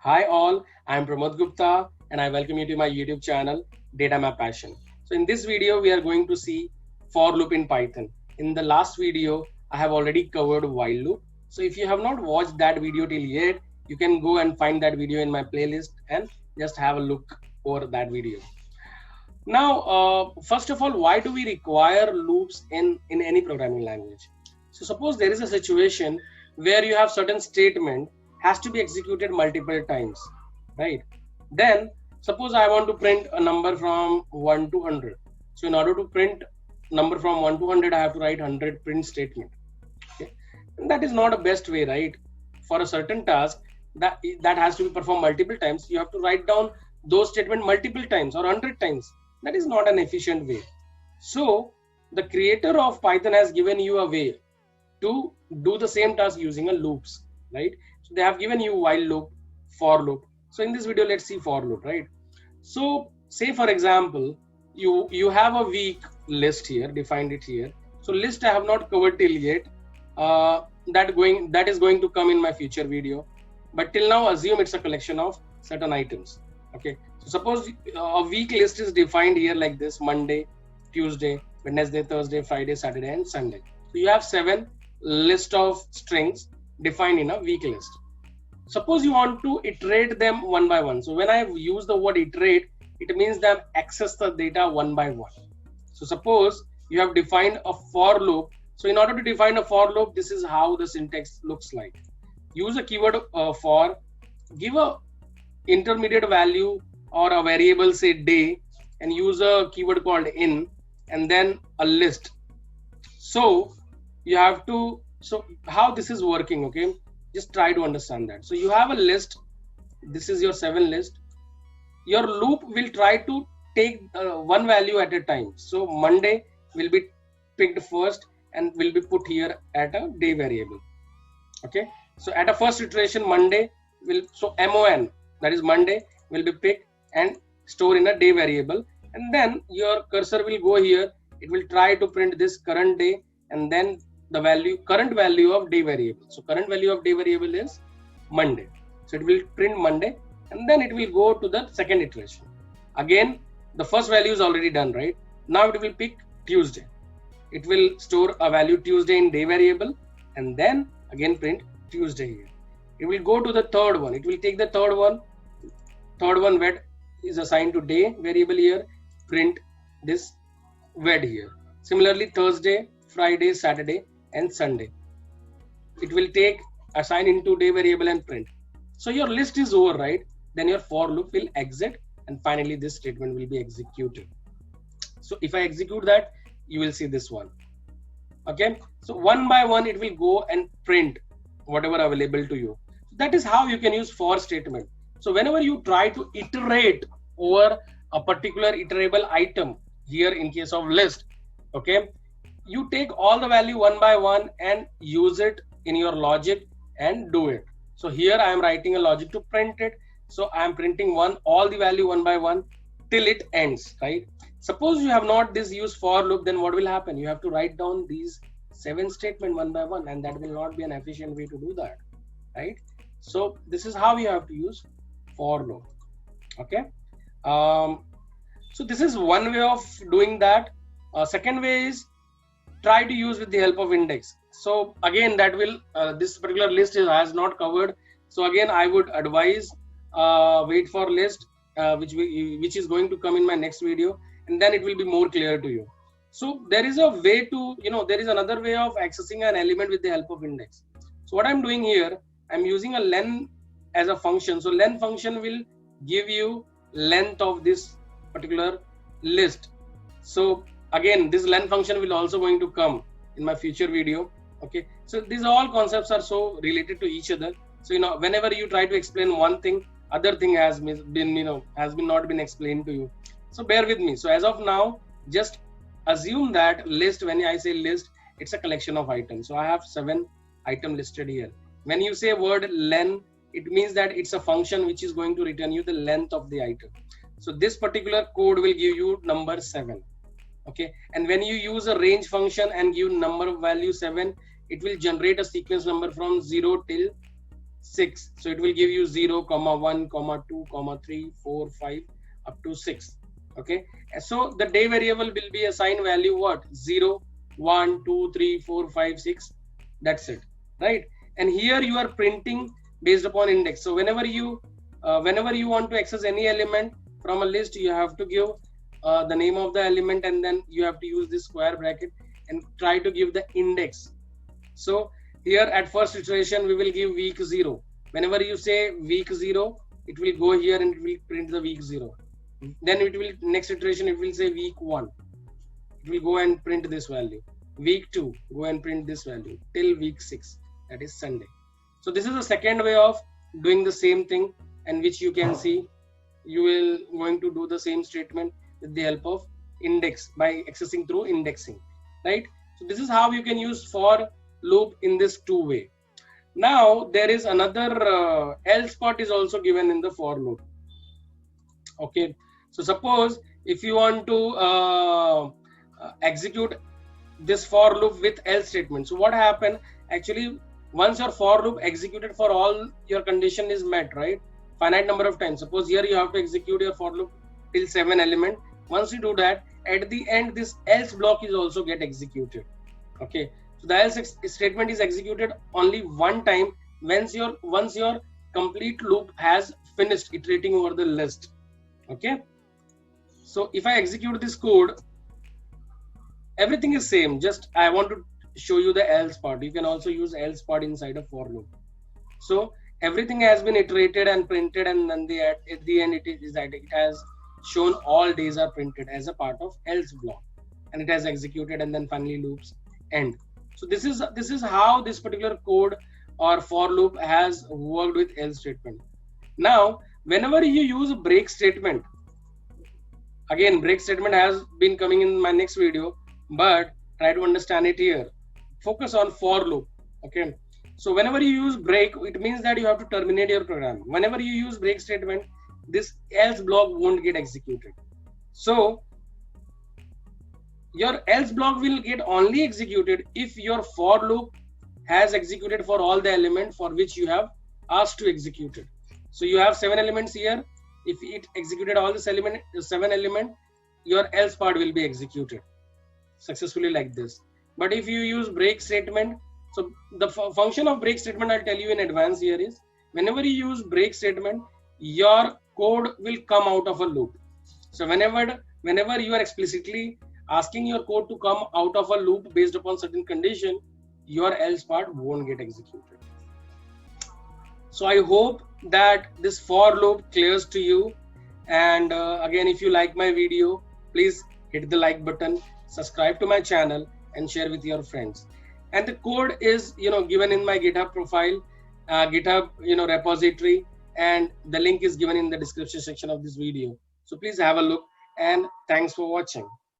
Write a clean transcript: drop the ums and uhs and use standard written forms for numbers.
Hi all, I am Pramod Gupta and I welcome you to my YouTube channel Data My Passion. So in this video we are going to see for loop in Python. In the last video I have already covered while loop. So if you have not watched that video till yet, you can go and find that video in my playlist and just have a look over that video. Now, first of all, why do we require loops in any programming language? So suppose there is a situation where you have certain statement has to be executed multiple times, right? Then suppose I want to print a number from 1 to 100. So in order to print number from 1 to 100, I have to write 100 print statement. Okay? And that is not a best way, right? For a certain task that has to be performed multiple times, you have to write down those statement multiple times or 100 times. That is not an efficient way. So the creator of Python has given you a way to do the same task using a loops, right? So they have given you while loop, for loop. So in this video, let's see for loop, right? So say for example, you have a week list here, defined it here. So list I have not covered till yet. That is going to come in my future video. But till now, assume it's a collection of certain items. Okay. So suppose a week list is defined here like this: Monday, Tuesday, Wednesday, Thursday, Friday, Saturday, and Sunday. So you have 7 list of strings defined in a week list. Suppose you want to iterate them one by one. So when I use the word iterate, it means that access the data one by one. So suppose you have defined a for loop. So in order to define a for loop, this is how the syntax looks like. Use a keyword for, give a intermediate value or a variable, say day, and use a keyword called in, and then a list. So you have to, so how this is working, okay? Just try to understand that. So you have a list. This is your 7 list. Your loop will try to take one value at a time. So Monday will be picked first and will be put here at a day variable. Okay. So at a first iteration, Monday will, so MON, that is Monday, will be picked and stored in a day variable. And then your cursor will go here. It will try to print this current day and then the value, current value of day variable. So current value of day variable is Monday. So it will print Monday and then it will go to the second iteration. Again, the first value is already done, right? Now it will pick Tuesday. It will store a value Tuesday in day variable and then again print Tuesday here. It will go to the third one. It will take the third one where is assigned to day variable here, print this wed here. Similarly, Thursday, Friday, Saturday, and Sunday. It will take, assign into day variable and print. So your list is over, right? Then your for loop will exit and finally this statement will be executed. So if I execute that, you will see this one. Okay. So one by one, it will go and print whatever available to you. That is how you can use for statement. So whenever you try to iterate over a particular iterable item, here in case of list, okay, you take all the value one by one and use it in your logic and do it. So here I am writing a logic to print it. So I am printing all the value one by one till it ends, right? Suppose you have not this use for loop, then what will happen? You have to write down these 7 statement one by one, and that will not be an efficient way to do that, right? So this is how you have to use for loop. Okay. So this is one way of doing that. Second way is try to use with the help of index. So again, that will this particular list has not covered. So again, I would advise wait for list which is going to come in my next video, and then it will be more clear to you. So there is a way to, there is another way of accessing an element with the help of index. So what I'm doing here, I'm using a len as a function. So len function will give you length of this particular list. So again, this len function will also going to come in my future video. Okay. So these all concepts are so related to each other. So, whenever you try to explain one thing, other thing has been, not been explained to you. So bear with me. So as of now, just assume that list, when I say list, it's a collection of items. So I have 7 items listed here. When you say word len, it means that it's a function which is going to return you the length of the item. So this particular code will give you number 7. Okay. And when you use a range function and give number of value 7, it will generate a sequence number from 0 till 6. So it will give you 0, 1, 2, 3, 4, 5 up to 6. Okay. So the day variable will be assigned value what? 0, 1, 2, 3, 4, 5, 6. That's it. Right. And here you are printing based upon index. So whenever you want to access any element from a list, you have to give the name of the element, and then you have to use this square bracket and try to give the index. So here at first iteration we will give week 0. Whenever you say week 0, it will go here and it will print the week 0. Then it will, next iteration it will say week 1. It will go and print this value. Week 2, go and print this value till week 6, that is Sunday. So this is the second way of doing the same thing, and which you can see you will going to do the same statement with the help of index by accessing through indexing, right? So this is how you can use for loop in this two way. Now there is another else part is also given in the for loop. Okay, so suppose if you want to execute this for loop with else statement, so what happened actually, once your for loop executed for all your condition is met, right, finite number of times, suppose here you have to execute your for loop till 7 element. Once you do that, at the end this else block is also get executed. Okay, so the else statement is executed only one time once your complete loop has finished iterating over the list. Okay, so if I execute this code, everything is same, just I want to show you the else part. You can also use else part inside a for loop. So everything has been iterated and printed, and then at the end it has shown all days are printed as a part of else block, and it has executed, and then finally loops end. So this is how this particular code or for loop has worked with else statement. Now whenever you use break statement, again break statement has been coming in my next video, but try to understand it here. Focus on for loop. Okay, so whenever you use break, it means that you have to terminate your program. Whenever you use break statement, this else block won't get executed. So your else block will get only executed if your for loop has executed for all the elements for which you have asked to execute it. So you have 7 elements here. If it executed all the 7 elements, your else part will be executed successfully like this. But if you use break statement, so the function of break statement I'll tell you in advance here is, whenever you use break statement, your code will come out of a loop. So whenever you are explicitly asking your code to come out of a loop based upon certain condition, your else part won't get executed. So I hope that this for loop clears to you. And again, if you like my video, please hit the like button, subscribe to my channel, and share with your friends. And the code is given in my GitHub profile, GitHub repository, and the link is given in the description section of this video. So please have a look, and thanks for watching.